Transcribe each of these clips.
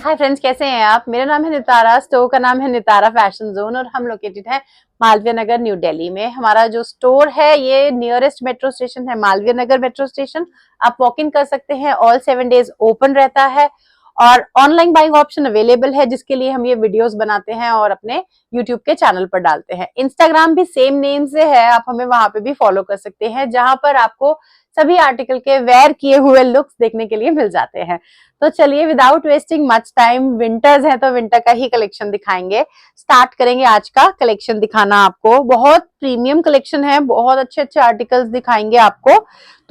Hi friends, कैसे हैं आप। मेरा नाम है नितारा, स्टोर का नाम है नितारा फैशन जोन और हम लोकेटेड है मालवीय नगर न्यू दिल्ली में। हमारा जो स्टोर है ये नियरेस्ट मेट्रो स्टेशन है मालवीय नगर मेट्रो स्टेशन। आप वॉक इन कर सकते हैं, ऑल 7 डेज ओपन रहता है और ऑनलाइन बाइंग ऑप्शन अवेलेबल है, जिसके लिए हम ये वीडियोस बनाते हैं और अपने यूट्यूब के चैनल पर डालते हैं। इंस्टाग्राम भी सेम नेम से है, आप हमें वहां पे भी फॉलो कर सकते हैं, जहां पर आपको सभी आर्टिकल के वेयर किए हुए लुक्स देखने के लिए मिल जाते हैं। तो चलिए without wasting much time, winters है तो विंटर का ही कलेक्शन दिखाएंगे। स्टार्ट करेंगे आज का कलेक्शन दिखाना। आपको बहुत प्रीमियम कलेक्शन है, बहुत अच्छे अच्छे आर्टिकल्स दिखाएंगे आपको,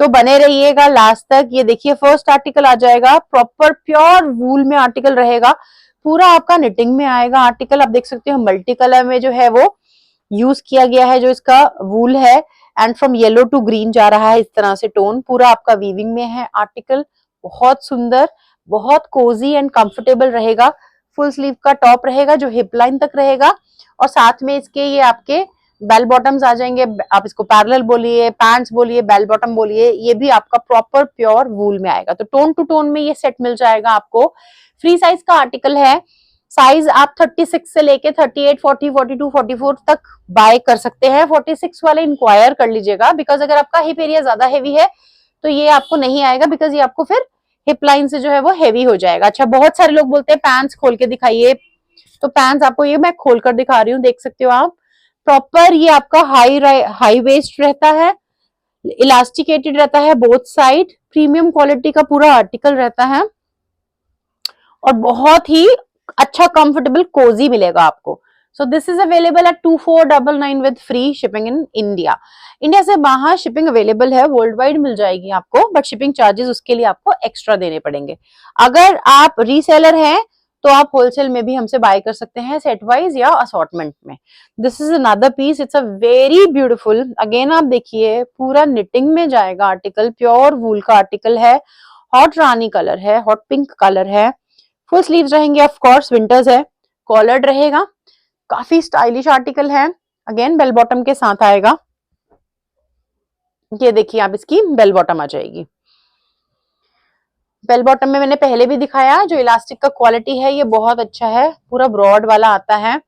तो बने रहिएगा लास्ट तक। ये देखिए फर्स्ट आर्टिकल आ जाएगा, प्रॉपर प्योर वूल में आर्टिकल रहेगा, पूरा आपका निटिंग में आएगा आर्टिकल। आप देख सकते हो मल्टी कलर में जो है वो यूज किया गया है, जो इसका वूल है and from yellow to green जा रहा है इस तरह से टोन, पूरा आपका वीविंग में है आर्टिकल। बहुत सुंदर, बहुत कोजी एंड कंफर्टेबल रहेगा। फुल स्लीव का टॉप रहेगा जो हिप लाइन तक रहेगा और साथ में इसके ये आपके बेल बॉटम्स आ जाएंगे। आप इसको पैरेलल बोलिए, पैंट्स बोलिए, बेल बॉटम बोलिए, ये भी आपका प्रॉपर प्योर वूल में आएगा। तो टोन टू टोन में ये सेट मिल जाएगा आपको। फ्री साइज का आर्टिकल है, साइज आप 36 से लेके 38, 40, 42, 44 तक बाय कर सकते हैं। 46 वाले इंक्वायर कर लीजिएगा, बिकॉज अगर आपका हिप एरिया ज्यादा हेवी है तो ये आपको नहीं आएगा, बिकॉज ये आपको फिर हिप लाइन से जो है वो हेवी हो जाएगा। अच्छा, बहुत सारे लोग बोलते हैं पैंट्स खोल के दिखाइए, तो पैंट्स आपको ये मैं खोल कर दिखा रही हूँ, देख सकते हो आप। प्रॉपर ये आपका हाई वेस्ट रहता है, इलास्टिकेटेड रहता है बोथ साइड, प्रीमियम क्वालिटी का पूरा आर्टिकल रहता है और बहुत ही अच्छा कंफर्टेबल कोजी मिलेगा आपको। So this is available at 2499 with free shipping in India. India से बाहर शिपिंग अवेलेबल है, वर्ल्ड वाइड मिल जाएगी आपको, बट शिपिंग चार्जेस उसके लिए आपको एक्स्ट्रा देने पड़ेंगे। अगर आप रीसेलर हैं तो आप होलसेल में भी हमसे बाय कर सकते हैं, सेट वाइज या असॉर्टमेंट में। This is another piece, it's a very beautiful. Again आप देखिए पूरा निटिंग में जाएगा आर्टिकल, प्योर वूल का आर्टिकल है, हॉट रानी कलर है, हॉट पिंक कलर है। फुल स्लीव्स रहेंगे, ऑफ कोर्स विंटर्स है, कॉलर्ड रहेगा, काफी स्टाइलिश आर्टिकल है। अगेन बेल बॉटम के साथ आएगा, ये देखिए आप इसकी बेल बॉटम आ जाएगी। बेल बॉटम में मैंने पहले भी दिखाया, जो इलास्टिक का क्वालिटी है ये बहुत अच्छा है, पूरा ब्रॉड वाला आता है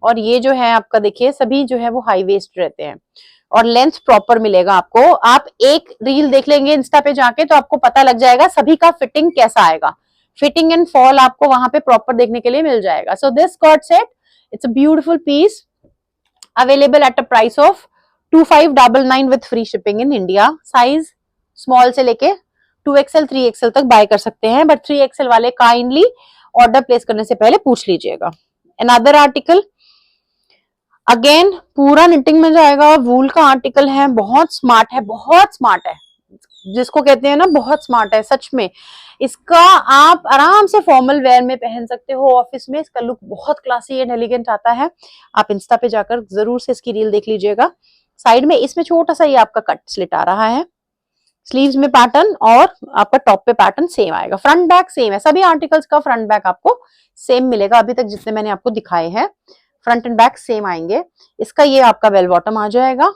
और ये जो है आपका देखिए सभी जो है वो हाई वेस्ट रहते हैं और लेंथ प्रॉपर मिलेगा आपको। आप एक रील देख लेंगे इंस्टा पे जाके तो आपको पता लग जाएगा सभी का फिटिंग कैसा आएगा। फिटिंग एंड फॉल आपको वहां पे प्रॉपर देखने के लिए मिल जाएगा। So this coord set, it's a beautiful piece available at a price of 2599 with free shipping in India. Size small से लेके 2XL 3XL तक बाय कर सकते हैं, बट 3XL वाले काइंडली ऑर्डर प्लेस करने से पहले पूछ लीजिएगा। अनदर आर्टिकल, अगेन पूरा निटिंग में जाएगा, वूल का आर्टिकल है, बहुत स्मार्ट है, बहुत स्मार्ट है, जिसको कहते हैं ना बहुत स्मार्ट है सच में। इसका आप आराम से फॉर्मल वेयर में पहन सकते हो, ऑफिस में इसका लुक बहुत क्लासी एंड एलिगेंट आता है। आप इंस्टा पे जाकर जरूर से इसकी रील देख लीजिएगा। साइड में इसमें छोटा सा ये आपका कट स्लिट आ रहा है, स्लीव्स में पैटर्न और आपका टॉप पे पैटर्न सेम आएगा। फ्रंट बैक सेम है, सभी आर्टिकल्स का फ्रंट बैक आपको सेम मिलेगा, अभी तक जितने मैंने आपको दिखाए हैं फ्रंट एंड बैक सेम आएंगे। इसका ये आपका बेल बॉटम आ जाएगा,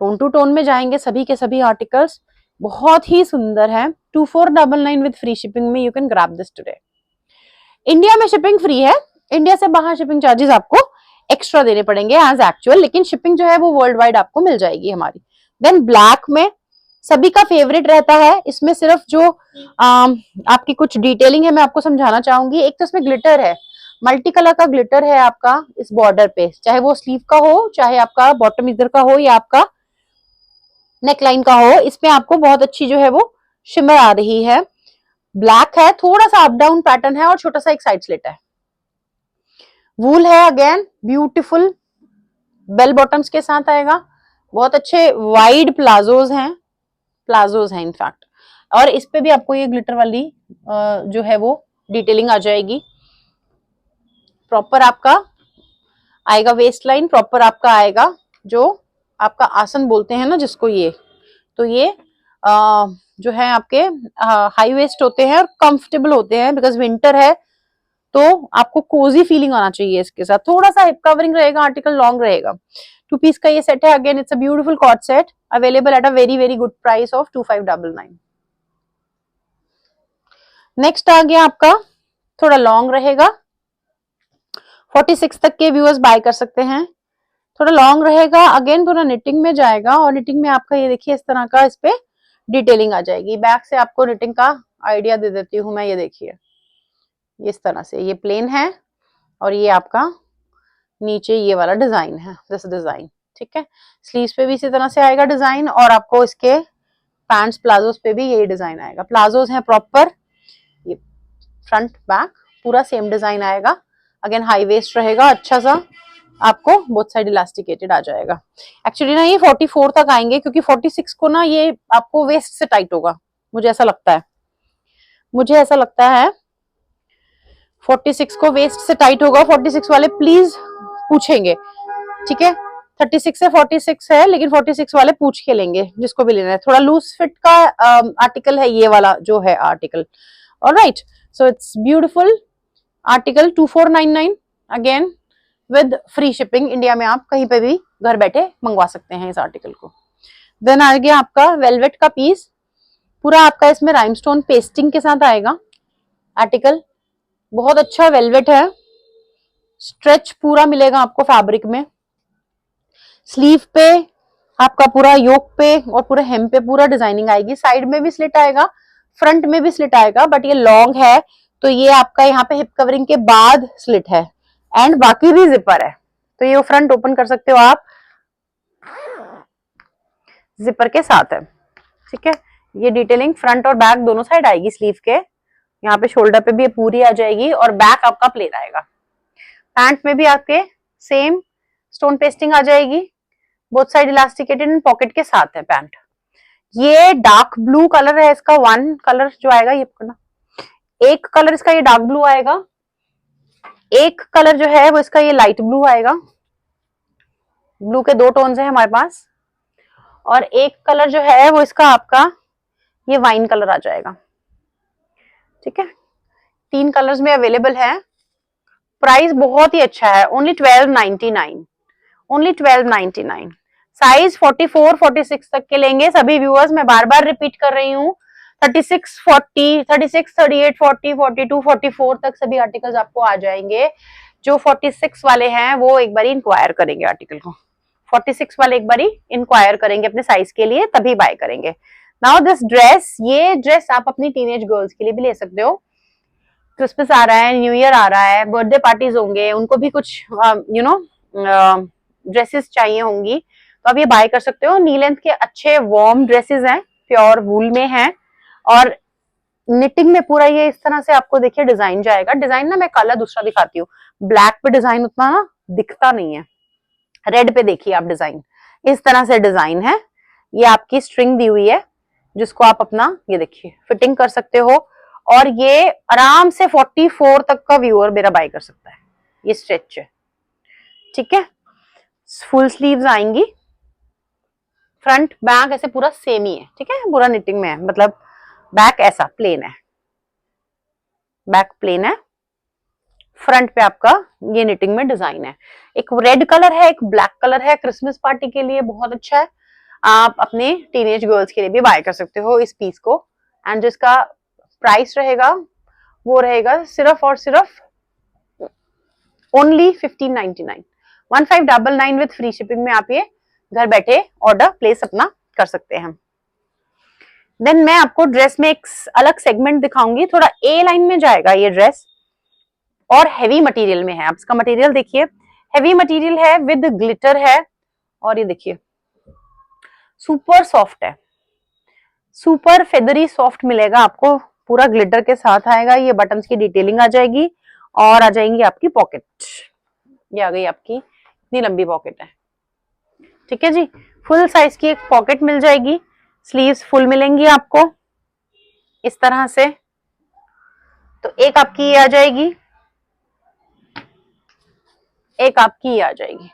टोन टू टोन में जाएंगे सभी के सभी आर्टिकल्स, बहुत ही सुंदर है। 2499 विद फ्री शिपिंग में you can grab this today. India में शिपिंग फ्री है, इंडिया से बाहर शिपिंग चार्जेस आपको एक्स्ट्रा देने पड़ेंगे एज एक्चुअल, लेकिन शिपिंग जो है वो वर्ल्ड वाइड आपको मिल जाएगी हमारी। देन ब्लैक में सभी का फेवरेट रहता है, इसमें सिर्फ जो आपकी कुछ डिटेलिंग है मैं आपको समझाना चाहूंगी। एक तो इसमें ग्लिटर है, मल्टी कलर का ग्लिटर है आपका इस बॉर्डर पे, चाहे वो स्लीव का हो, चाहे आपका बॉटम इधर का हो या आपका नेकलाइन का हो, इसमें आपको बहुत अच्छी जो है वो शिमर आ रही है। ब्लैक है, थोड़ा सा अप डाउन पैटर्न है और छोटा सा एक साइड स्लिट है। वूल है, अगेन ब्यूटीफुल, बेल बॉटम्स के साथ आएगा, बहुत अच्छे वाइड प्लाजोज हैं इनफैक्ट, और इस पे भी आपको ये ग्लिटर वाली जो है वो डिटेलिंग आ जाएगी। प्रॉपर आपका आएगा वेस्ट लाइन, प्रॉपर आपका आएगा जो आपका आसन बोलते हैं ना जिसको, ये तो ये जो है आपके हाई वेस्ट होते हैं और कंफर्टेबल होते हैं, बिकॉज विंटर है तो आपको कोजी फीलिंग आना चाहिए। इसके साथ थोड़ा सा हिप कवरिंग रहेगा, आर्टिकल लॉन्ग रहेगा। 2 पीस का ये सेट है, again it's a beautiful cord set available at a very very good price of 2599। Next आ गया आपका थोड़ा लॉन्ग रहेगा, 46 तक के व्यूअर्स बाय कर सकते हैं। थोड़ा लॉन्ग रहेगा, अगेन थोड़ा निटिंग में जाएगा, और निटिंग में आपका ये देखिए इस तरह का इस पे डिटेलिंग आ जाएगी। बैक से आपको निटिंग का आइडिया दे देती हूँ मैं, ये देखिए इस तरह से ये प्लेन है, और ये आपका नीचे ये वाला डिजाइन है, दिस डिजाइन, ठीक है। स्लीव्स पे भी इसी तरह से आएगा डिजाइन, और आपको इसके पैंट्स प्लाजोस पे भी यही डिजाइन आएगा। प्लाजोस हैं प्रॉपर, ये फ्रंट बैक पूरा सेम डिजाइन आएगा। अगेन हाई वेस्ट रहेगा अच्छा सा, आपको बोथ साइड इलास्टिकेटेड आ जाएगा। एक्चुअली ना ये 44 तक आएंगे, क्योंकि 46 को ना ये आपको वेस्ट से टाइट होगा, मुझे ऐसा लगता है, मुझे ऐसा लगता है 46 को वेस्ट से टाइट होगा। 46 वाले प्लीज पूछेंगे, ठीक है। 36 से 46 है, लेकिन 46 वाले पूछ के लेंगे जिसको भी लेना है। थोड़ा लूज फिट का आर्टिकल है ये वाला जो है article. Alright, so it's beautiful article 2499 again with free shipping. India में आप कहीं पे भी घर बैठे मंगवा सकते हैं इस आर्टिकल को। देन आ गया आपका वेलवेट का पीस, पूरा आपका इसमें राइमस्टोन पेस्टिंग के साथ आएगा आर्टिकल। बहुत अच्छा वेलवेट है, स्ट्रेच पूरा मिलेगा आपको फैब्रिक में। स्लीव पे आपका पूरा योक पे और पूरा हेम पे पूरा डिजाइनिंग आएगी। साइड में भी स्लिट आएगा, फ्रंट में भी स्लिट आएगा, बट ये लॉन्ग है तो ये आपका यहाँ पे हिप कवरिंग के बाद स्लिट है, एंड बाकी भी जिपर है, तो ये फ्रंट ओपन कर सकते हो आप, जिपर के साथ है, ठीक है। ये डिटेलिंग फ्रंट और बैक दोनों साइड आएगी स्लीव के, यहाँ पे शोल्डर पे भी ये पूरी आ जाएगी, और बैक आपका प्लेन आएगा। पैंट में भी आपके सेम स्टोन पेस्टिंग आ जाएगी, both side elasticated and pocket के साथ है पैंट। ये डार्क ब्लू कलर है इसका, वन कलर जो आएगा ये पकड़ना, एक कलर इसका ये डार्क ब्लू आएगा, एक कलर जो है वो इसका ये लाइट ब्लू आएगा। ब्लू के दो टोन्स है हमारे पास, और एक कलर जो है वो इसका आपका ये वाइन कलर आ जाएगा, ठीक है। 3 कलर्स में अवेलेबल है। प्राइस बहुत ही अच्छा है, ओनली 1299, ओनली 1299। साइज 44 46 तक के लेंगे सभी व्यूअर्स, मैं बार बार रिपीट कर रही हूँ। 36 40 36 38 40 42 44 तक सभी आर्टिकल्स आपको आ जाएंगे। जो 46 वाले हैं वो एक बार इंक्वायर करेंगे आर्टिकल को, 46 वाले एक बार इंक्वायर करेंगे अपने साइज के लिए, तभी बाय करेंगे। नाउ दिस ड्रेस, ये ड्रेस आप अपनी टीनेज गर्ल्स के लिए भी ले सकते हो। क्रिसमस आ रहा है, न्यू ईयर आ रहा है, बर्थडे पार्टीज होंगे, उनको भी कुछ यू नो ड्रेसेस चाहिए होंगी, तो आप ये बाय कर सकते हो। नी लेंथ के अच्छे वार्म ड्रेसेस हैं, प्योर वूल में हैं, और निटिंग में पूरा ये इस तरह से आपको देखिए डिजाइन जाएगा। डिजाइन ना मैं कलर दूसरा दिखाती हूँ, ब्लैक पे डिजाइन उतना ना दिखता नहीं है, रेड पे देखिए आप डिजाइन, इस तरह से डिजाइन है। ये आपकी स्ट्रिंग दी हुई है जिसको आप अपना ये देखिए फिटिंग कर सकते हो, और ये आराम से 44 तक का व्यूअर मेरा बाय कर सकता है। ये स्ट्रेच है, ठीक है। फुल स्लीव्स आएंगी, फ्रंट बैक ऐसे पूरा सेम ही है, ठीक है, पूरा निटिंग में है, मतलब बैक ऐसा प्लेन है, बैक प्लेन है, फ्रंट पे आपका ये निटिंग में डिजाइन है। एक रेड कलर है, एक ब्लैक कलर है, क्रिसमस पार्टी के लिए बहुत अच्छा है। आप अपने टीनेज गर्ल्स के लिए भी बाय कर सकते हो इस पीस को, एंड जिसका प्राइस रहेगा वो रहेगा सिर्फ और सिर्फ ओनली 1599, 1599 विद फ्री शिपिंग में आप ये घर बैठे ऑर्डर प्लेस अपना कर सकते हैं। देन मैं आपको ड्रेस में एक अलग सेगमेंट दिखाऊंगी, थोड़ा ए लाइन में जाएगा ये ड्रेस, और हैवी मटेरियल में है। आप इसका मटेरियल देखिए, हैवी मटेरियल है विद ग्लिटर है, और ये देखिए सुपर सॉफ्ट है, सुपर फेदरी सॉफ्ट मिलेगा आपको, पूरा ग्लिटर के साथ आएगा। ये बटन्स की डिटेलिंग आ जाएगी, और आ जाएंगी आपकी पॉकेट, ये आ गई आपकी इतनी लंबी पॉकेट है, ठीक है जी। फुल साइज की एक पॉकेट मिल जाएगी, स्लीव्स फुल मिलेंगी आपको इस तरह से। तो एक आपकी ये आ जाएगी, एक आपकी ये आ जाएगी।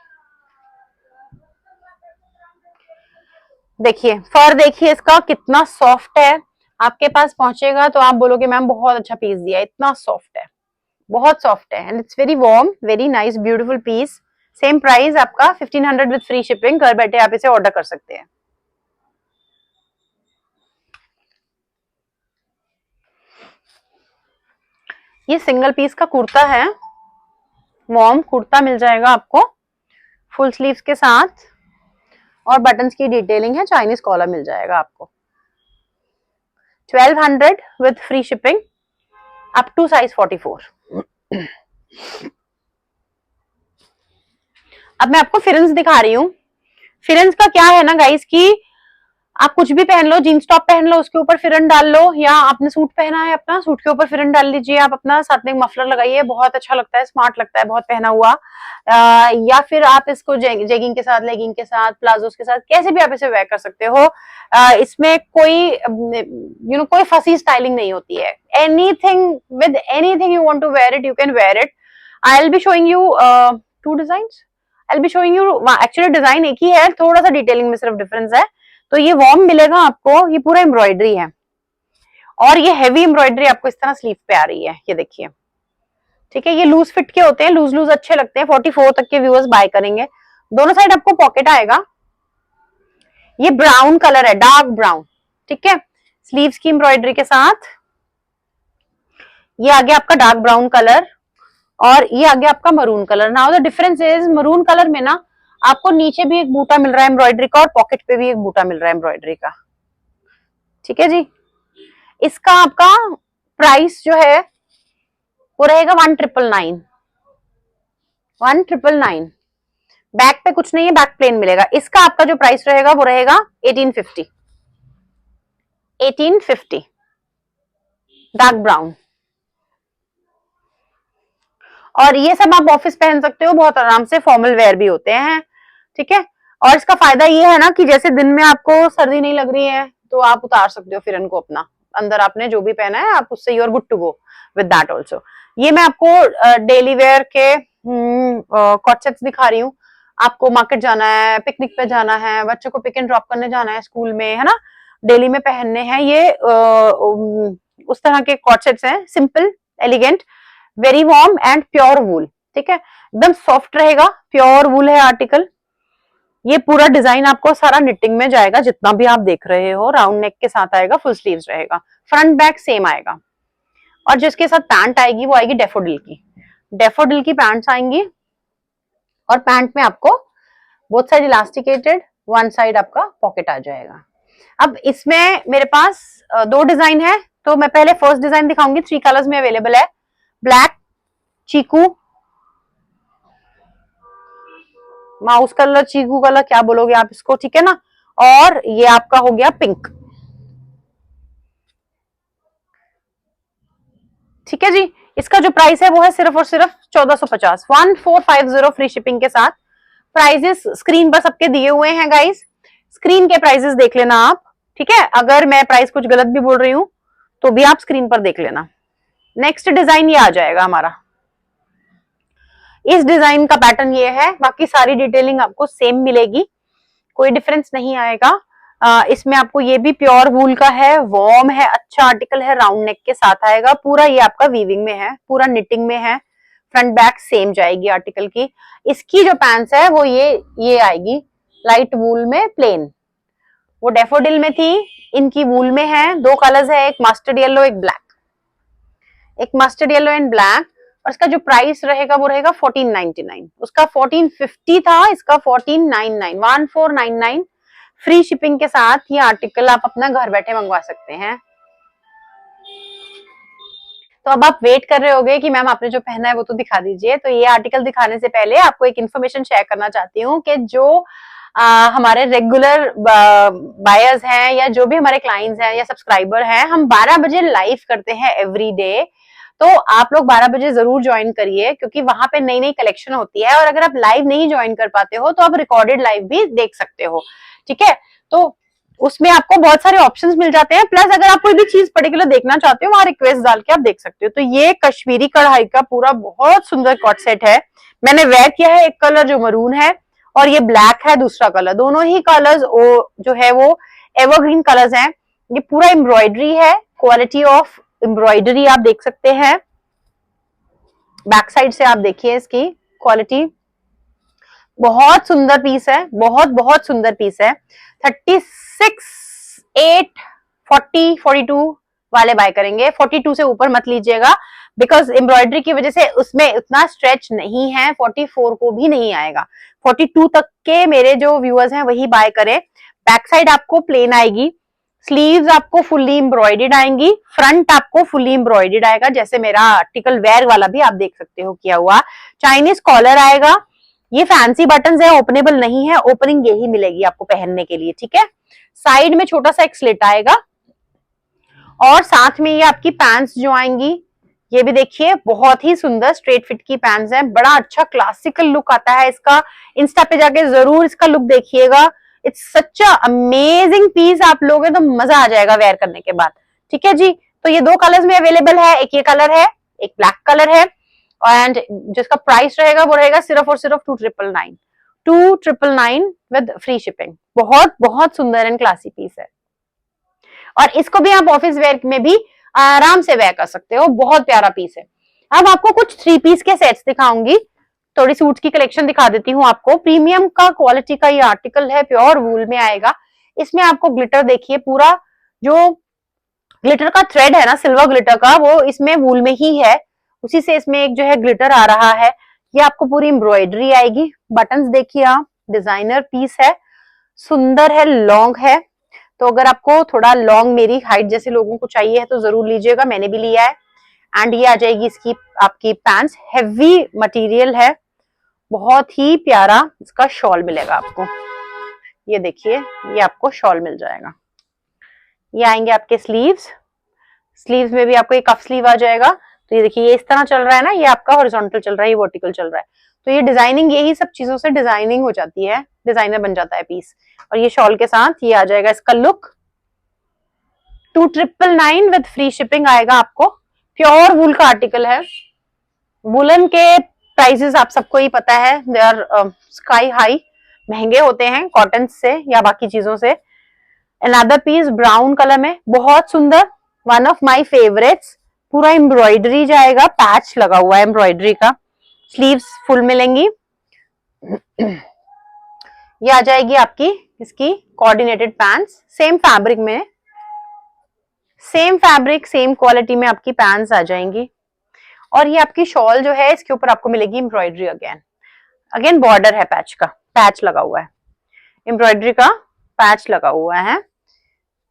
देखिए फर देखिए इसका कितना सॉफ्ट है, आपके पास पहुंचेगा तो आप बोलोगे मैम बहुत अच्छा पीस दिया, इतना सॉफ्ट है, बहुत सॉफ्ट है, and it's very warm, very nice beautiful piece. Same price आपका 1500 विद फ्री शिपिंग, घर बैठे आप इसे ऑर्डर कर सकते हैं। ये सिंगल पीस का कुर्ता है, वॉर्म कुर्ता मिल जाएगा आपको फुल स्लीव्स के साथ, और बटन्स की डिटेलिंग है, चाइनीज कॉलर मिल जाएगा आपको। 1200 with free shipping up to size 44। अब मैं आपको फिरेंस दिखा रही हूँ। फिरेंस का क्या है ना गाइस कि आप कुछ भी पहन लो, जीन्स टॉप पहन लो, उसके ऊपर फिरन डाल लो, या आपने सूट पहना है अपना, सूट के ऊपर फिरन डाल लीजिए आप अपना, साथ में एक मफलर लगाइए, बहुत अच्छा लगता है, स्मार्ट लगता है बहुत पहना हुआ। या फिर आप इसको जेगिंग के साथ, लेगिंग के साथ, प्लाजोस के साथ, कैसे भी आप इसे वेयर कर सकते हो। इसमें कोई कोई फसी स्टाइलिंग नहीं होती है। Anything with anything you want to wear it, you can wear it. I will be showing you 2 designs. I will be showing you, actually design एक ही है, थोड़ा सा डिटेलिंग में सिर्फ डिफरेंस है। तो ये वॉर्म मिलेगा आपको, ये पूरा एम्ब्रॉयडरी है, और ये हैवी एम्ब्रॉयडरी आपको इस तरह स्लीव पे आ रही है, ये देखिए। ठीक है, ये लूज फिट के होते हैं, लूज लूज अच्छे लगते हैं, 44 तक के व्यूअर्स बाय करेंगे। दोनों साइड आपको पॉकेट आएगा। ये ब्राउन कलर है, डार्क ब्राउन। ठीक है, स्लीव्स की एम्ब्रॉयडरी के साथ ये आगे आपका डार्क ब्राउन कलर, और ये आगे आपका maroon colour. Now the difference is, maroon colour में ना आपको नीचे भी एक बूटा मिल रहा है एम्ब्रॉयडरी का, और पॉकेट पे भी एक बूटा मिल रहा है एम्ब्रॉयडरी का। ठीक है जी, इसका आपका प्राइस जो है वो रहेगा 1999। 1999। बैक पे कुछ नहीं है, बैक प्लेन मिलेगा। इसका आपका जो प्राइस रहेगा वो रहेगा 1850। 1850 डार्क ब्राउन। और ये सब आप ऑफिस पहन सकते हो बहुत आराम से, फॉर्मल वेयर भी होते हैं। ठीक है, और इसका फायदा ये है ना कि जैसे दिन में आपको सर्दी नहीं लग रही है तो आप उतार सकते हो फिर इनको अपना, अंदर आपने जो भी पहना है आप उससे you are good to go with that also. ये मैं आपको डेली वेयर के कॉट सेट्स दिखा रही हूँ। आपको मार्केट जाना है, पिकनिक पे जाना है, बच्चों को पिक एंड ड्रॉप करने जाना है स्कूल में, है ना, डेली में पहनने हैं, ये उस तरह के कॉट सेट्स हैं, simple, elegant, very warm and pure वूल। ठीक है, एकदम सॉफ्ट रहेगा, प्योर वूल है आर्टिकल। ये पूरा डिजाइन आपको सारा निटिंग में जाएगा, जितना भी आप देख रहे हो, राउंड नेक के साथ आएगा, फुल स्लीव्स रहेगा, फ्रंट बैक सेम आएगा। और जिसके साथ पैंट आएगी वो आएगी डेफोडिल की, डेफोडिल की पैंट्स आएंगी, और पैंट में आपको both side elasticated, one side आपका पॉकेट आ जाएगा। अब इसमें मेरे पास 2 डिजाइन है, तो मैं पहले फर्स्ट डिजाइन दिखाऊंगी, 3 कलर्स में अवेलेबल है, ब्लैक, चीकू, माउस कलर, चीकू कलर, क्या बोलोगे आप इसको, ठीक है ना, और ये आपका हो गया पिंक। ठीक है जी, इसका जो प्राइस है वो है सिर्फ और सिर्फ 1450, 1450 फ्री शिपिंग के साथ। प्राइजेस स्क्रीन पर सबके दिए हुए हैं गाइस, स्क्रीन के प्राइजेस देख लेना आप। ठीक है, अगर मैं प्राइस कुछ गलत भी बोल रही हूं तो भी आप स्क्रीन पर देख लेना। नेक्स्ट डिजाइन ये आ जाएगा हमारा, इस डिजाइन का पैटर्न ये है, बाकी सारी डिटेलिंग आपको सेम मिलेगी, कोई डिफरेंस नहीं आएगा। इसमें आपको ये भी प्योर वूल का है, वॉर्म है, अच्छा आर्टिकल है, राउंड नेक के साथ आएगा, पूरा ये आपका वीविंग में है, पूरा निटिंग में है, फ्रंट बैक सेम जाएगी आर्टिकल की। इसकी जो पैंट्स है वो ये आएगी लाइट वूल में प्लेन, वो डेफोडिल में थी, इनकी वूल में है। 2 कलर्स है, एक मस्टर्ड येलो, एक ब्लैक, एक मस्टर्ड येलो एंड ब्लैक। और इसका जो प्राइस रहेगा वो रहेगा 1499, उसका 1450 था, इसका 1499, 1499 फ्री शिपिंग के साथ। ये आर्टिकल आप अपना घर बैठे मंगवा सकते हैं। तो अब आप वेट कर रहे होगे कि मैम आपने जो पहना है वो तो दिखा दीजिए। तो ये आर्टिकल दिखाने से पहले आपको एक इन्फॉर्मेशन शेयर करना चाहती हूँ कि जो हमारे रेगुलर बायर्स हैं, या जो भी हमारे क्लाइंट्स हैं या सब्सक्राइबर हैं, हम 12 बजे लाइव करते हैं एवरी डे। तो आप लोग 12 बजे जरूर ज्वाइन करिए, क्योंकि वहां पे नई नई कलेक्शन होती है। और अगर आप लाइव नहीं ज्वाइन कर पाते हो तो आप रिकॉर्डेड लाइव भी देख सकते हो। ठीक है, तो उसमें आपको बहुत सारे ऑप्शंस मिल जाते हैं। प्लस अगर आप कोई भी चीज पर्टिकुलर देखना चाहते हो, वहां रिक्वेस्ट डाल के आप देख सकते हो। तो ये कश्मीरी कढ़ाई का पूरा बहुत सुंदर कॉट सेट है, मैंने वेयर किया है। एक कलर जो मरून है और ये ब्लैक है दूसरा कलर, दोनों ही कलर्स जो है वो एवरग्रीन कलर्स हैं। ये पूरा एम्ब्रॉयडरी है, क्वालिटी ऑफ एम्ब्रॉयडरी आप देख सकते हैं। बैक साइड से आप देखिए इसकी क्वालिटी, बहुत सुंदर पीस है, बहुत बहुत सुंदर पीस है। 36, 8, 40, 42 वाले बाय करेंगे, 42 से ऊपर मत लीजिएगा। बिकॉज एम्ब्रॉयडरी की वजह से उसमें उतना स्ट्रेच नहीं है, 44 को भी नहीं आएगा, 42 तक के मेरे जो व्यूअर्स हैं वही बाय करें। बैक साइड आपको प्लेन आएगी, स्लीव्स आपको फुल्ली एम्ब्रॉयडर्ड आएंगी, फ्रंट आपको फुल्ली एम्ब्रॉयडर्ड आएगा, जैसे मेरा आर्टिकल वेयर वाला भी आप देख सकते हो किया हुआ। चाइनीज कॉलर आएगा, ये फैंसी बटन्स है, ओपनेबल नहीं है, ओपनिंग यही मिलेगी आपको पहनने के लिए, ठीक है। साइड में छोटा सा एक स्लिट आएगा और साथ में ये आपकी पैंट्स जो आएंगी, ये भी देखिए बहुत ही सुंदर स्ट्रेट फिट की पैंट्स हैं, बड़ा अच्छा क्लासिकल लुक आता है इसका। इंस्टा पे जाके जरूर इसका लुक देखिएगा, it's such a amazing piece, आप लोगे तो मजा आ जाएगा वेयर करने के बाद, ठीक है जी। तो ये 2 कलर्स में अवेलेबल है, एक ये कलर है, एक ब्लैक कलर है, एंड जिसका प्राइस रहेगा वो रहेगा सिर्फ और सिर्फ 2,999 विद फ्री शिपिंग। बहुत बहुत सुंदर एंड क्लासी पीस है, और इसको भी आप ऑफिस वेयर में भी आराम से वेयर कर सकते हो, बहुत प्यारा पीस है। अब आपको कुछ 3 पीस के सेट्स दिखाऊंगी, थोड़ी सूट की कलेक्शन दिखा देती हूँ आपको। प्रीमियम का क्वालिटी का ये आर्टिकल है, प्योर वूल में आएगा। इसमें आपको ग्लिटर देखिए, पूरा जो ग्लिटर का थ्रेड है ना, सिल्वर ग्लिटर का, वो इसमें वूल में ही है, उसी से इसमें एक जो है ग्लिटर आ रहा है। ये आपको पूरी एम्ब्रॉयडरी आएगी, बटन्स देखिए आप, डिजाइनर पीस है, सुंदर है, लॉन्ग है। तो अगर आपको थोड़ा लॉन्ग मेरी हाइट जैसे लोगों को चाहिए है तो जरूर लीजिएगा, मैंने भी लिया है। एंड ये आ जाएगी इसकी आपकी पैंट्स, हेवी मटेरियल है, बहुत ही प्यारा इसका शॉल मिलेगा आपको। ये देखिए, ये आपको शॉल मिल जाएगा। ये आएंगे आपके स्लीव्स, स्लीव्स में भी आपको एक कफ स्लीव आ जाएगा। तो ये देखिए, ये इस तरह चल रहा है ना, ये आपका हॉरिजॉन्टल चल रहा है, ये वर्टिकल चल रहा है। तो ये डिजाइनिंग, यही सब चीजों से डिजाइनिंग हो जाती है, डिजाइनर बन जाता है पीस। और ये शॉल के साथ ये आ जाएगा इसका लुक। 2,999 विद फ्री शिपिंग आएगा आपको। प्योर वूल का आर्टिकल है, वुलन के प्राइसेस आप सबको ही पता है, दे आर स्काई हाई, महंगे होते हैं कॉटन से या बाकी चीजों से। अनदर पीस ब्राउन कलर में, बहुत सुंदर, वन ऑफ माय फेवरेट्स। पूरा एम्ब्रॉयडरी जाएगा, पैच लगा हुआ है एम्ब्रॉयडरी का, स्लीव्स फुल मिलेंगी। ये आ जाएगी आपकी इसकी कोऑर्डिनेटेड पैंट्स, सेम फैब्रिक में, सेम फैब्रिक सेम क्वालिटी में आपकी पैंट्स आ जाएंगी। और ये आपकी शॉल जो है, इसके ऊपर आपको मिलेगी एम्ब्रॉयडरी, अगेन बॉर्डर है, पैच का पैच लगा हुआ है, एम्ब्रॉयडरी का पैच लगा हुआ है।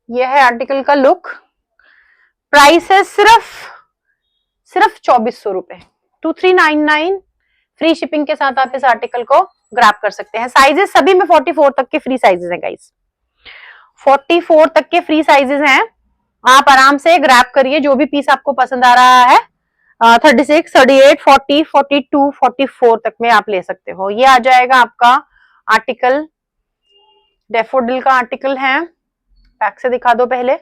यह है आर्टिकल का लुक। प्राइस है सिर्फ 2400 रुपए, 2,399 फ्री शिपिंग के साथ आप इस आर्टिकल को ग्रैब कर सकते हैं। साइजेस सभी में 44 तक के फ्री साइजेस हैं गाइस, 44 तक के फ्री साइजेस हैं। आप आराम से ग्रैब करिए, जो भी पीस आपको पसंद आ रहा है। 36, 38, 40, 42, 44 तक में आप ले सकते हो। ये आ जाएगा आपका आर्टिकल, डेफोडिल का आर्टिकल है। बैक से दिखा दो पहले,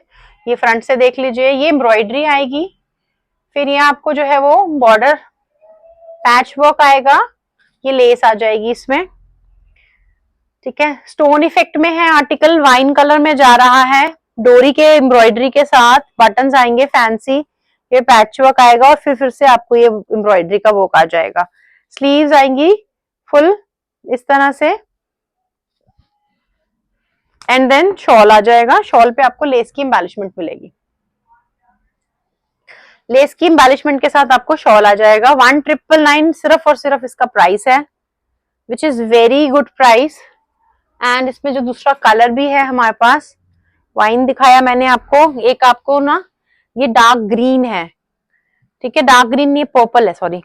ये फ्रंट से देख लीजिए। ये एम्ब्रॉयडरी आएगी, फिर ये आपको जो है वो बॉर्डर पैच वर्क आएगा, ये लेस आ जाएगी इसमें, ठीक है। स्टोन इफेक्ट में है आर्टिकल, वाइन कलर में जा रहा है, डोरी के एम्ब्रॉयडरी के साथ बटन्स आएंगे फैंसी, ये पैच वर्क आएगा, और फिर से आपको ये एम्ब्रॉयडरी का वर्क आ जाएगा। स्लीव्स आएंगी फुल इस तरह से, एंड देन शॉल आ जाएगा। शॉल पे आपको लेस की एम्बेलिशमेंट मिलेगी, लेस की एम्बेलिशमेंट के साथ आपको शॉल आ जाएगा। 1,999 सिर्फ और सिर्फ इसका प्राइस है, which is very good price. And इसमें जो दूसरा कलर भी है हमारे पास, वाइन दिखाया मैंने आपको, एक आपको ना ये डार्क ग्रीन है, ठीक है, डार्क ग्रीन, ये पर्पल है, सॉरी,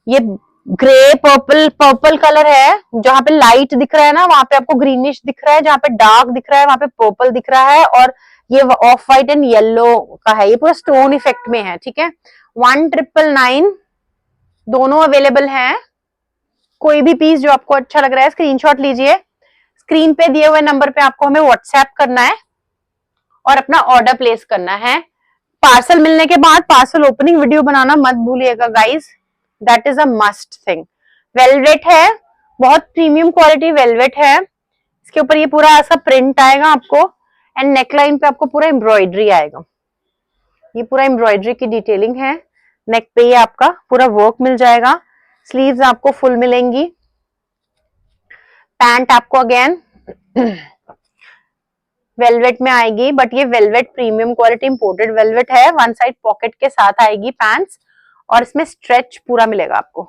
ये ग्रे पर्पल कलर है। जहां पे लाइट दिख रहा है ना, वहां पे आपको ग्रीनिश दिख रहा है, जहां पे डार्क दिख रहा है वहां पे पर्पल दिख रहा है, और ये ऑफ व्हाइट एंड येलो का है, ये पूरा स्टोन इफेक्ट में है, ठीक है। 1,999 दोनों अवेलेबल हैं। कोई भी पीस जो आपको अच्छा लग रहा है स्क्रीनशॉट लीजिए, स्क्रीन पे दिए हुए नंबर पे आपको हमें व्हाट्सएप करना है और अपना ऑर्डर प्लेस करना है। पार्सल मिलने के बाद पार्सल ओपनिंग वीडियो बनाना मत भूलिएगा guys, that is a must thing. Velvet है, बहुत प्रीमियम क्वालिटी वेलवेट है, इसके ऊपर ये पूरा ऐसा प्रिंट आएगा आपको, एंड नेकलाइन पे आपको पूरा एम्ब्रॉयडरी आएगा, ये पूरा एम्ब्रॉयडरी की डिटेलिंग है। नेक पे ये आपका पूरा वर्क मिल जाएगा, स्लीव्स आपको फुल मिलेंगी, पैंट आपको अगेन वेलवेट में आएगी, बट ये velvet premium quality imported velvet है। वन साइड पॉकेट के साथ आएगी पैंट्स, और इसमें स्ट्रेच पूरा मिलेगा आपको,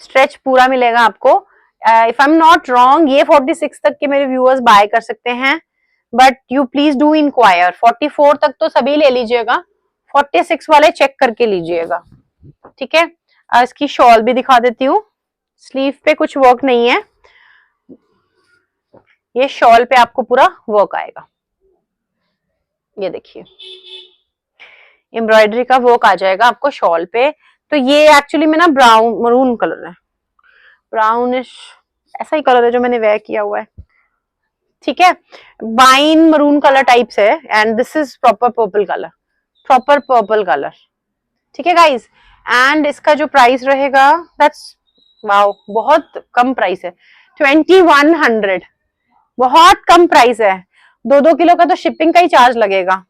स्ट्रेच पूरा मिलेगा आपको। If I am not wrong, ये 46 तक के मेरे व्यूअर्स बाय कर सकते हैं, but you please do inquire. 44 तक तो सभी ले लीजिएगा, 46 वाले चेक करके लीजिएगा, ठीक है। इसकी शॉल भी दिखा देती हूँ। स्लीव पे कुछ वर्क नहीं है, ये शॉल पे आपको पूरा वर्क आएगा। ये देखिए एम्ब्रॉयडरी का वर्क आ जाएगा आपको शॉल पे। तो ये एक्चुअली में ना ब्राउन मरून कलर है, ब्राउनिश ऐसा ही कलर है जो मैंने वेयर किया हुआ है, ठीक है। वाइन मरून कलर टाइप्स है, and this is proper purple colour, proper purple colour, ठीक है गाइज। एंड इसका जो प्राइस रहेगा, दैट्स वाओ, बहुत कम प्राइस है, 2100, बहुत कम प्राइस है। 2-2 किलो का तो शिपिंग का ही चार्ज लगेगा।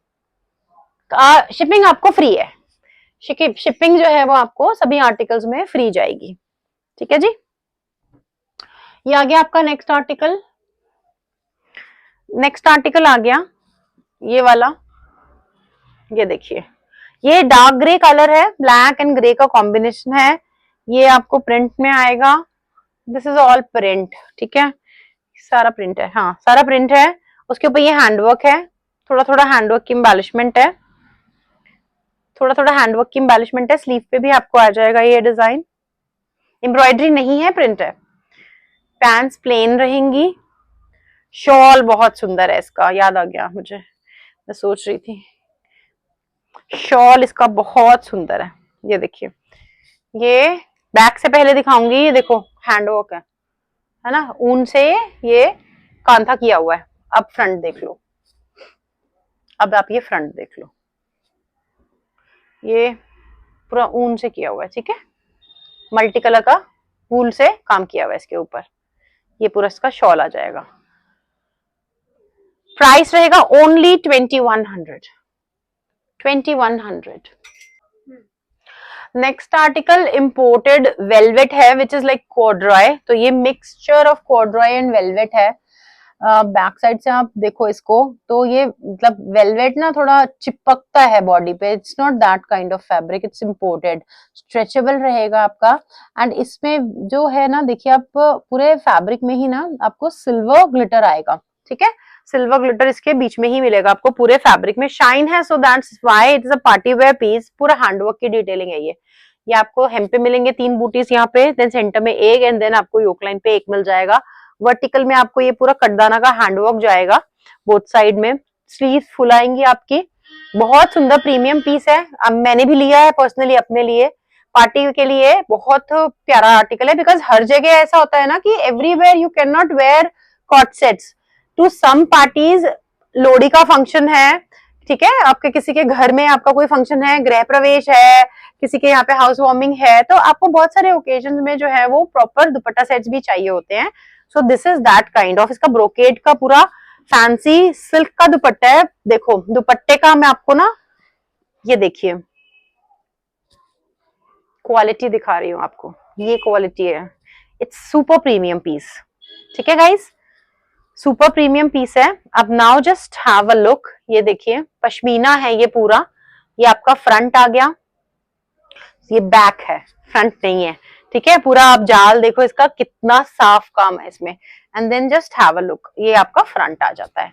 शिपिंग आपको फ्री है, शिपिंग जो है वो आपको सभी आर्टिकल्स में फ्री जाएगी, ठीक है जी। ये आ गया आपका नेक्स्ट आर्टिकल। नेक्स्ट आर्टिकल आ गया ये वाला, ये देखिए, ये डार्क ग्रे कलर है, ब्लैक एंड ग्रे का कॉम्बिनेशन है। ये आपको प्रिंट में आएगा, दिस इज ऑल प्रिंट, ठीक है, सारा प्रिंट है, हाँ सारा प्रिंट है। उसके ऊपर ये हैंडवर्क है, थोड़ा थोड़ा हैंडवर्क की एम्बेलिशमेंट है, थोड़ा थोड़ा हैंडवर्क की एम्बेलिशमेंट है। स्लीव पे भी आपको आ जाएगा ये डिजाइन, एम्ब्रॉयडरी नहीं है, प्रिंट है। पैंट्स प्लेन रहेंगी। शॉल बहुत सुंदर है इसका, याद आ गया मुझे, मैं सोच रही थी, शॉल इसका बहुत सुंदर है। ये देखिए, ये बैक से पहले दिखाऊंगी, ये देखो हैंडवर्क है ना, ऊन से ये कांथा किया हुआ है। अब फ्रंट देख लो, अब आप ये फ्रंट देख लो, ये पूरा ऊन से किया हुआ है, ठीक है, मल्टी कलर का वूल से काम किया हुआ है इसके ऊपर। ये पूरा इसका शॉल आ जाएगा। प्राइस रहेगा only 2100, 2100। Next article imported velvet है, विच इज लाइक कॉर्ड्रॉय। तो ये मिक्सचर ऑफ कॉर्ड्रॉय एंड वेलवेट है। बैक साइड से आप देखो इसको, तो ये मतलब वेलवेट ना थोड़ा चिपकता है बॉडी पे, it's not that kind of fabric, it's imported, stretchable रहेगा आपका। एंड इसमें जो है ना, देखिए आप पूरे फैब्रिक में ही ना आपको सिल्वर ग्लिटर आएगा, ठीक है, सिल्वर ग्लिटर इसके बीच में ही मिलेगा आपको, पूरे फैब्रिक में शाइन है, so that's why it is a party wear piece. पूरा हैंडवर्क की डिटेलिंग है ये आपको हेम पे मिलेंगे 3 बूटीज यहाँ पे, देन सेंटर में एक, एंड देन आपको योक लाइन पे एक मिल जाएगा। वर्टिकल में आपको ये पूरा कटदाना का हैंडवर्क जाएगा बोथ साइड में। स्लीव फुल आएंगी आपकी, बहुत सुंदर प्रीमियम पीस है। अब मैंने भी लिया है पर्सनली अपने लिए, पार्टी के लिए बहुत प्यारा आर्टिकल है। बिकॉज हर जगह ऐसा होता है ना कि everywhere you can not wear coord sets to some parties. Lohri का फंक्शन है, ठीक है, आपके किसी के घर में आपका कोई फंक्शन है, गृह प्रवेश है, किसी के यहाँ पे हाउस वार्मिंग है, तो आपको बहुत सारे ओकेजन में जो है वो प्रॉपर दुपट्टा सेट्स भी चाहिए होते हैं। So this is that kind of, इसका ब्रोकेड का पूरा फैंसी सिल्क का दुपट्टा है। देखो दुपट्टे का मैं आपको ना, ये देखिए क्वालिटी दिखा रही हूँ आपको, ये क्वालिटी है, इट्स सुपर प्रीमियम पीस, ठीक है गाइस, सुपर प्रीमियम पीस है। अब now just have a look, ये देखिए पश्मीना है ये पूरा, ये आपका फ्रंट आ गया, ये बैक है, फ्रंट नहीं है, ठीक है। पूरा आप जाल देखो इसका कितना साफ काम है इसमें, and then just have a look, ये आपका फ्रंट आ जाता है।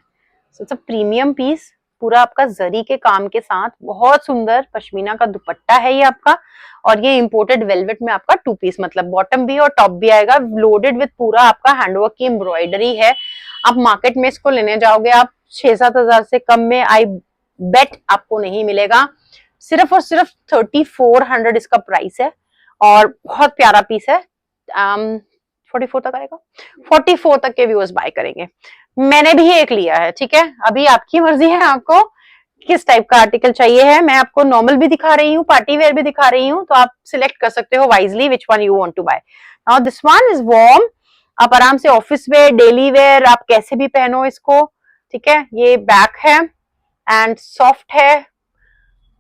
So it's a premium piece, पूरा आपका जरी के काम के साथ, बहुत सुंदर पश्मीना का दुपट्टा है ये आपका। और ये इंपोर्टेड वेलवेट में आपका 2 पीस, मतलब बॉटम भी और टॉप भी आएगा, लोडेड विद पूरा आपका हैंडवर्क की एम्ब्रॉयडरी है। आप मार्केट में इसको लेने जाओगे आप 6-7 हजार से कम में, आई बेट आपको नहीं मिलेगा। सिर्फ और सिर्फ 3400 इसका प्राइस है, और बहुत प्यारा पीस है। 44 तक आएगा, 44 तक के व्यूअर्स बाय करेंगे। मैंने भी एक लिया है, ठीक है, अभी आपकी मर्जी है आपको किस टाइप का आर्टिकल चाहिए है। मैं आपको नॉर्मल भी दिखा रही हूँ, पार्टी वेयर भी दिखा रही हूँ, तो आप सिलेक्ट कर सकते हो wisely which one you want to buy. Now this one is warm, आप आराम से ऑफिस वेयर, डेली वेयर, आप कैसे भी पहनो इसको, ठीक है। ये बैक है एंड सॉफ्ट है,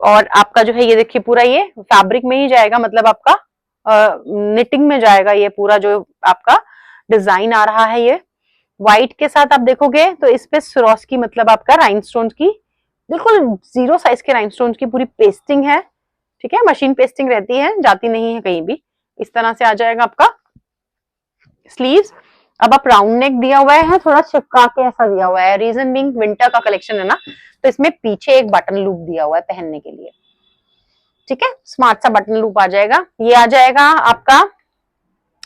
और आपका जो है ये देखिए पूरा ये फैब्रिक में ही जाएगा, मतलब आपका निटिंग में जाएगा ये पूरा जो आपका डिजाइन आ रहा है ये। व्हाइट के साथ आप देखोगे तो इस पे स्वरोस्की मतलब आपका राइनस्टोन की बिल्कुल 0 साइज के राइनस्टोन की पूरी पेस्टिंग है, ठीक है, मशीन पेस्टिंग रहती है, जाती नहीं है कहीं भी। इस तरह से आ जाएगा आपका स्लीव्स। अब आप राउंड नेक दिया हुआ है, थोड़ा चिपका के ऐसा दिया हुआ है, रीजन बीइंग विंटर का कलेक्शन है ना, तो इसमें पीछे एक बटन लूप दिया हुआ है पहनने के लिए, ठीक है, स्मार्ट सा बटन लूप आ जाएगा। ये आ जाएगा आपका,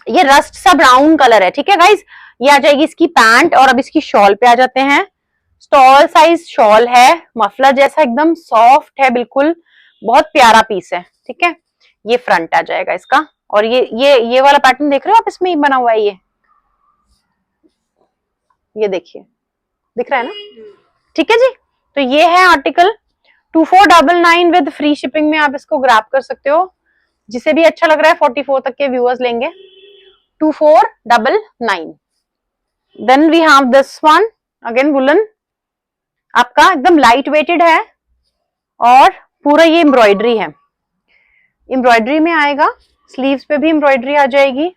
ये रस्ट सा ब्राउन कलर है, ठीक है गाइज। ये आ जाएगी इसकी पैंट, और अब इसकी शॉल पे आ जाते हैं। स्टॉल साइज शॉल है, मफलर जैसा एकदम सॉफ्ट है बिल्कुल, बहुत प्यारा पीस है, ठीक है। ये फ्रंट आ जाएगा इसका, और ये वाला पैटर्न देख रहे हो आप, इसमें ही बना हुआ है ये देखिए, दिख रहा है ना, ठीक है जी। तो ये है आर्टिकल 2499 विद फ्री शिपिंग में, आप इसको ग्रैब कर सकते हो, जिसे भी अच्छा लग रहा है। 44 तक के व्यूअर्स लेंगे। 2499। Then we have this one again woollen, आपका एकदम लाइट वेटेड है, और पूरा ये एम्ब्रॉयडरी है, एम्ब्रॉयडरी में आएगा, स्लीव्स पे भी एम्ब्रॉयडरी आ जाएगी,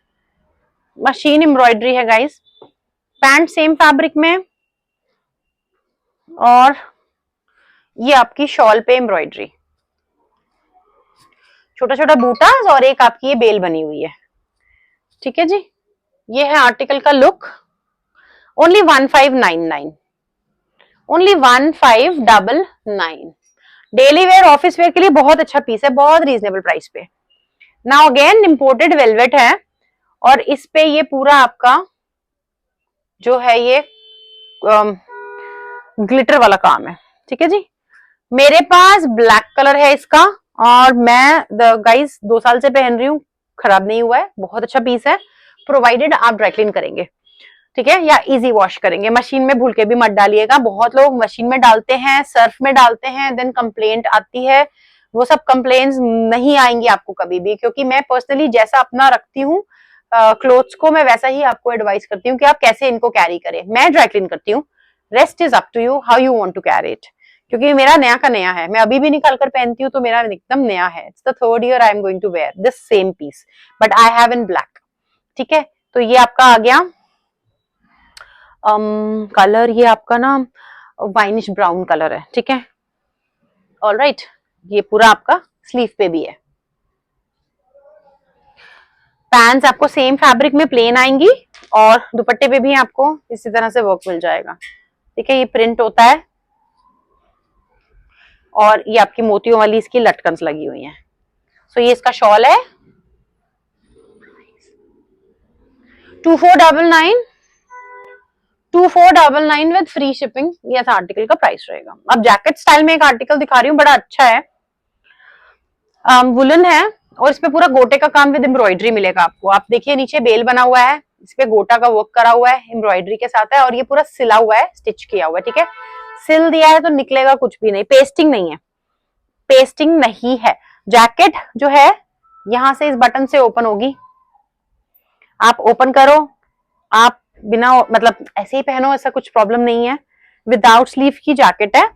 मशीन एम्ब्रॉयडरी है गाइस। पैंट सेम फैब्रिक में, और ये आपकी शॉल पे एम्ब्रॉयडरी, छोटा छोटा बूटास, और एक आपकी ये बेल बनी हुई है, ठीक है जी। ये है आर्टिकल का look. Only 1599, only 1599। Daily wear office where के लिए बहुत अच्छा पीस है, बहुत रीजनेबल प्राइस पे। नाउ अगेन इंपोर्टेड वेलवेट है, और इस पे ये पूरा आपका जो है ये ग्लिटर वाला काम है, ठीक है जी। मेरे पास ब्लैक कलर है इसका, और मैं गाइस 2 साल से पहन रही हूँ, खराब नहीं हुआ है, बहुत अच्छा पीस है, प्रोवाइडेड आप ड्राई क्लीन करेंगे, ठीक है, या इजी वॉश करेंगे। मशीन में भूल के भी मत डालिएगा, बहुत लोग मशीन में डालते हैं, सर्फ में डालते हैं, देन कंप्लेंट आती है। वो सब कंप्लेंट्स नहीं आएंगी आपको कभी भी, क्योंकि मैं पर्सनली जैसा अपना रखती हूँ क्लोथ्स को, मैं वैसा ही आपको एडवाइस करती हूँ कि आप कैसे इनको कैरी करें। मैं ड्राई क्लीन करती हूँ, rest is up to you how you want to carry it, क्योंकि मेरा नया का नया है, मैं अभी भी निकाल कर पहनती हूँ, तो मेरा एकदम नया है। It's the 3rd year I am going to wear this same piece, but I have in black, ठीक है। तो ये आपका आ गया कलर, ये आपका ना वाइनिश ब्राउन कलर है, ठीक है, ऑलराइट। ये पूरा आपका स्लीव पे भी है। पैंट्स आपको सेम फैब्रिक में प्लेन आएंगी, और दुपट्टे पे भी आपको इसी तरह से वर्क मिल जाएगा, ठीक है। ये प्रिंट होता है, और ये आपकी मोतियों वाली इसकी लटकन्स लगी हुई हैं। सो ये इसका शॉल है। 2499, 2499 विद फ्री शिपिंग, ये था आर्टिकल का प्राइस रहेगा। अब जैकेट स्टाइल में एक आर्टिकल दिखा रही हूँ, बड़ा अच्छा है, वुलन है, और इसमें पूरा गोटे का काम विद एम्ब्रॉयडरी मिलेगा आपको। आप देखिए नीचे बेल बना हुआ है, इस पे गोटा का वर्क करा हुआ है, एम्ब्रॉयडरी के साथ है, और ये पूरा सिला हुआ है, स्टिच किया हुआ है, ठीक है। सिल दिया है तो निकलेगा कुछ भी नहीं, पेस्टिंग नहीं है, पेस्टिंग नहीं है। जैकेट जो है यहां से इस बटन से ओपन होगी, आप ओपन करो, आप बिना मतलब ऐसे ही पहनो, ऐसा कुछ प्रॉब्लम नहीं है। विदाउट स्लीव की जैकेट है,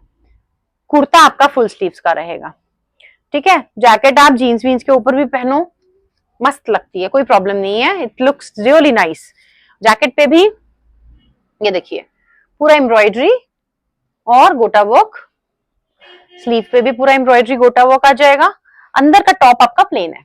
कुर्ता आपका फुल स्लीव्स का रहेगा, ठीक है। जैकेट आप जीन्स वीन्स के ऊपर भी पहनो, मस्त लगती है, कोई प्रॉब्लम नहीं है, it looks really nice. Jacket पे भी ये देखिए पूरा एम्ब्रॉयडरी और गोटा वर्क, स्लीव पे भी पूरा एम्ब्रॉयडरी गोटा वर्क आ जाएगा। अंदर का टॉप आपका प्लेन है,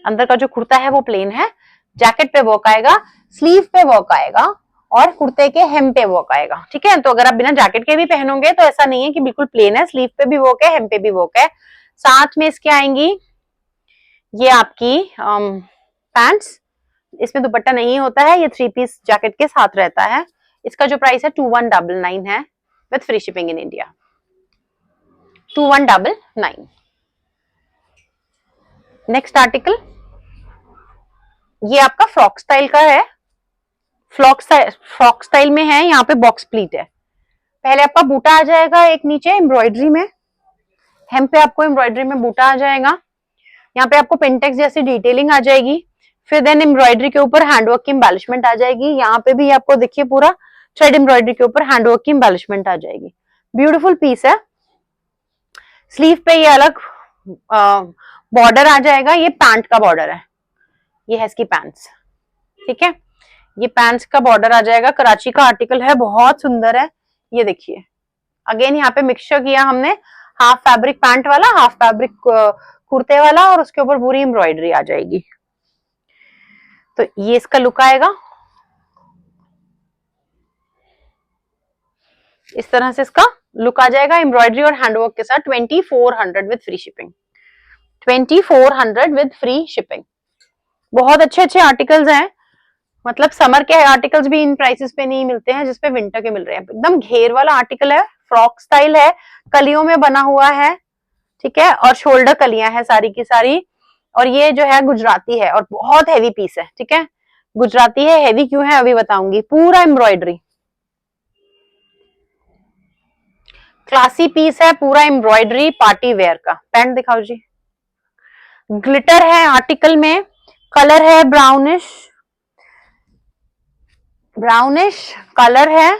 अंदर का जो कुर्ता है वो प्लेन है, जैकेट पे वर्क आएगा, स्लीव पे वर्क आएगा, और कुर्ते के हेम पे वर्क आएगा, ठीक है। तो अगर आप बिना जैकेट के भी पहनोगे तो ऐसा नहीं है कि बिल्कुल प्लेन है, स्लीव पे भी वर्क है, हेम पे भी वर्क है। साथ में इसके आएंगी ये आपकी पैंट्स, इसमें दुपट्टा नहीं होता है, ये 3 पीस जैकेट के साथ रहता है। इसका जो प्राइस है 2199 है with free shipping in India, 2199। Next article ये आपका फ्रॉक स्टाइल का है, फ्रॉक स्टाइल में है, यहाँ पे बॉक्स प्लीट है। पहले आपका बूटा आ जाएगा एक नीचे एम्ब्रॉयडरी में, हेम पे आपको एम्ब्रॉयडरी में बूटा आ जाएगा, यहाँ पे आपको पेंटेक्स जैसी डिटेलिंग आ जाएगी, फिर देन एम्ब्रॉयडरी के ऊपर हैंडवर्क की एम्बेलिशमेंट आ जाएगी। यहाँ पे भी आपको देखिए पूरा थ्रेड एम्ब्रॉयडरी के ऊपर हैंडवर्क की एम्बेलिशमेंट आ जाएगी, ब्यूटीफुल पीस है। स्लीव पे ये अलग बॉर्डर आ जाएगा, ये पैंट का बॉर्डर है, ये है इसकी पैंट्स, ठीक है। ये पैंट्स का बॉर्डर आ जाएगा, कराची का आर्टिकल है, बहुत सुंदर है। ये देखिए अगेन यहाँ पे मिक्सचर किया हमने, हाफ फैब्रिक पैंट वाला, हाफ फैब्रिक कुर्ते वाला, और उसके ऊपर पूरी एम्ब्रॉयडरी आ जाएगी। तो ये इसका लुक आएगा, इस तरह से इसका लुक आ जाएगा एम्ब्रॉयडरी और हैंडवर्क के साथ। 2400 with free shipping, 2400 with free shipping. बहुत अच्छे अच्छे आर्टिकल्स हैं, मतलब समर के आर्टिकल्स भी इन प्राइसेस पे नहीं मिलते हैं जिसपे विंटर के मिल रहे हैं। एकदम घेर वाला आर्टिकल है, फ्रॉक स्टाइल है, कलियों में बना हुआ है, ठीक है, और शोल्डर कलियां है सारी की सारी। और ये जो है गुजराती है और बहुत हैवी पीस है, ठीक है। गुजराती है, हैवी क्यों है अभी बताऊंगी। पूरा एम्ब्रॉयडरी, क्लासी पीस है, पूरा एम्ब्रॉयडरी, पार्टी वेयर का। पैंट दिखाओ जी। ग्लिटर है आर्टिकल में, कलर है ब्राउनिश, ब्राउनिश कलर है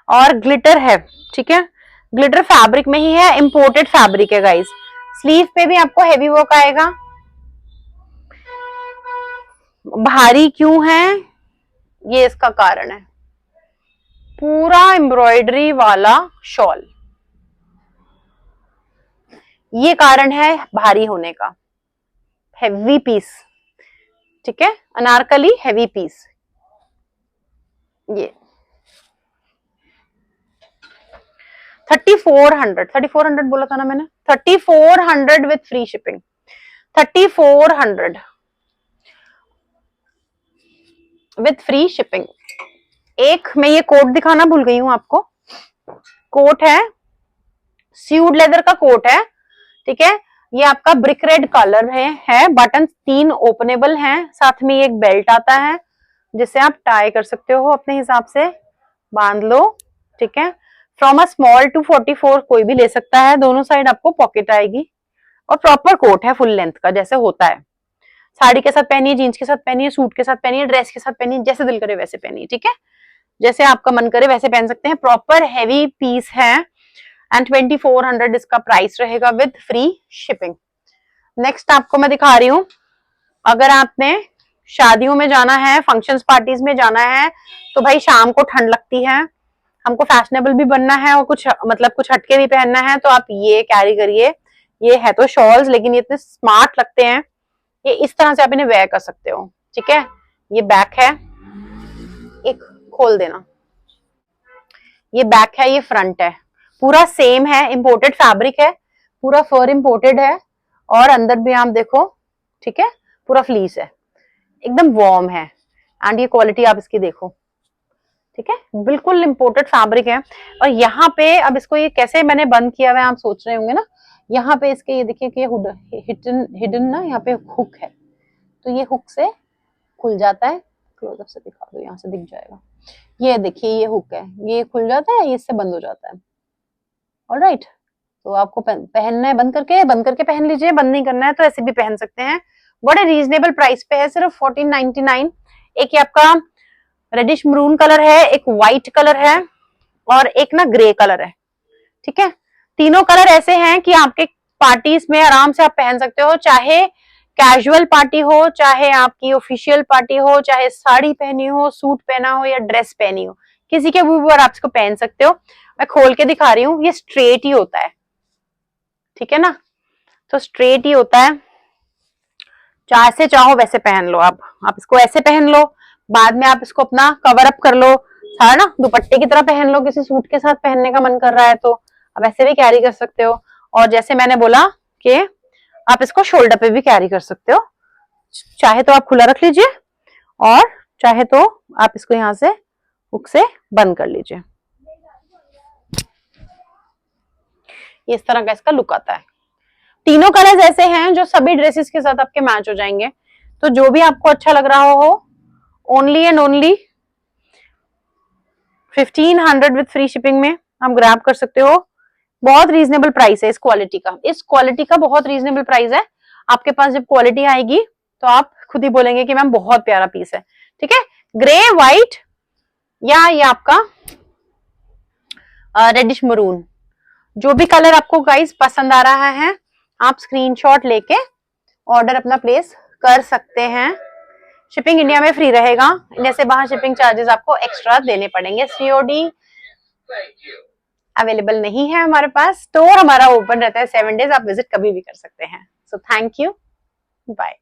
और ग्लिटर है, ठीक है। ग्लिटर फैब्रिक में ही है, इंपोर्टेड फैब्रिक है गाइस। स्लीव पे भी आपको हैवी वर्क आएगा। भारी क्यों है, ये इसका कारण है, पूरा एम्ब्रॉयडरी वाला शॉल, ये कारण है भारी होने का। हैवी पीस, ठीक है, अनारकली हैवी पीस। ये 3400 बोला था ना मैंने, 3400 with free shipping, 3400 with free shipping. एक मैं ये कोट दिखाना भूल गई हूं आपको, कोट है, स्यूड लेदर का कोट है, ठीक है। ये आपका ब्रिक रेड कलर है, बटन 3 ओपनेबल हैं, साथ में एक बेल्ट आता है जिसे आप टाई कर सकते हो अपने हिसाब से, बांध लो, ठीक है। फ्रॉम अ स्मॉल टू 44 कोई भी ले सकता है, दोनों साइड आपको पॉकेट आएगी और प्रॉपर कोट है फुल लेंथ का जैसे होता है। साड़ी के साथ पहनिए, जीन्स के साथ पहनिए, सूट के साथ पहनिए, ड्रेस के साथ पहनिए, जैसे दिल करे वैसे पहनिए, ठीक है, जैसे आपका मन करे वैसे पहन सकते हैं। प्रॉपर हैवी पीस है एंड 2400 इसका प्राइस रहेगा विद फ्री शिपिंग। नेक्स्ट आपको मैं दिखा रही हूँ, अगर आपने शादियों में जाना है, फंक्शंस पार्टीज में जाना है, तो भाई शाम को ठंड लगती है, हमको फैशनेबल भी बनना है और कुछ मतलब कुछ हटके भी पहनना है, तो आप ये कैरी करिए। ये है तो शॉल्स, लेकिन ये इतने स्मार्ट लगते हैं, ये इस तरह से आप इन्हें वेयर कर सकते हो, ठीक है। ये बैक है, एक खोल देना, ये बैक है, ये फ्रंट है, पूरा सेम है, इंपोर्टेड फैब्रिक है, पूरा फर इंपोर्टेड है, और अंदर भी आप देखो, ठीक है, पूरा फ्लीस है, एकदम वार्म है, एंड ये क्वालिटी आप इसकी देखो, ठीक है, बिल्कुल इंपोर्टेड फैब्रिक है। और यहाँ पे अब इसको ये कैसे मैंने बंद किया हुआ है आप सोच रहे होंगे ना, यहाँ पे इसके ये देखिए कि हिडन ना, यहाँ पे हुक है, तो ये हुक से खुल जाता है, क्लोजअप से दिखा दो, यहाँ से दिख जाएगा, ये देखिए ये हुक है, ये खुल जाता है, ये इससे बंद हो जाता है। ऑलराइट, तो आपको पहनना है बंद करके पहन लीजिए, बंद नहीं करना है तो ऐसे भी पहन सकते हैं। बड़े रीजनेबल प्राइस पे है, सिर्फ 1499। एक ये आपका रेडिश मरून कलर है, एक व्हाइट कलर है और एक ना ग्रे कलर है, ठीक है। तीनों कलर ऐसे हैं कि आपके पार्टीज में आराम से आप पहन सकते हो, चाहे कैजुअल पार्टी हो, चाहे आपकी ऑफिशियल पार्टी हो, चाहे साड़ी पहनी हो, सूट पहना हो या ड्रेस पहनी हो, किसी के भी ऊपर आप इसको पहन सकते हो। मैं खोल के दिखा रही हूँ, ये स्ट्रेट ही होता है, ठीक है ना, तो स्ट्रेट ही होता है, जैसे चाहो वैसे पहन लो आप इसको ऐसे पहन लो, बाद में आप इसको अपना कवर अप कर लो, सारा ना दुपट्टे की तरह पहन लो, किसी सूट के साथ पहनने का मन कर रहा है तो आप ऐसे भी कैरी कर सकते हो। और जैसे मैंने बोला कि आप इसको शोल्डर पे भी कैरी कर सकते हो, चाहे तो आप खुला रख लीजिए और चाहे तो आप इसको यहाँ से हुक से बंद कर लीजिए। इस तरह का इसका लुक आता है। तीनों कलर्स ऐसे हैं जो सभी ड्रेसेस के साथ आपके मैच हो जाएंगे, तो जो भी आपको अच्छा लग रहा हो, only and only 1500 with free shipping में हम ग्रैब कर सकते हो। बहुत रीजनेबल प्राइस है इस क्वालिटी का, बहुत रीजनेबल प्राइस है। आपके पास जब क्वालिटी आएगी तो आप खुद ही बोलेंगे कि मैम बहुत प्यारा पीस है, ठीक है। ग्रे, व्हाइट या ये आपका रेडिश मरून, जो भी कलर आपको गाइस पसंद आ रहा है, आप स्क्रीनशॉट लेके ऑर्डर अपना प्लेस कर सकते हैं। शिपिंग इंडिया में फ्री रहेगा, इंडिया से बाहर शिपिंग चार्जेस आपको एक्स्ट्रा देने पड़ेंगे। सीओडी अवेलेबल नहीं है हमारे पास। स्टोर हमारा ओपन रहता है 7 डेज, आप विजिट कभी भी कर सकते हैं। So thank you, bye.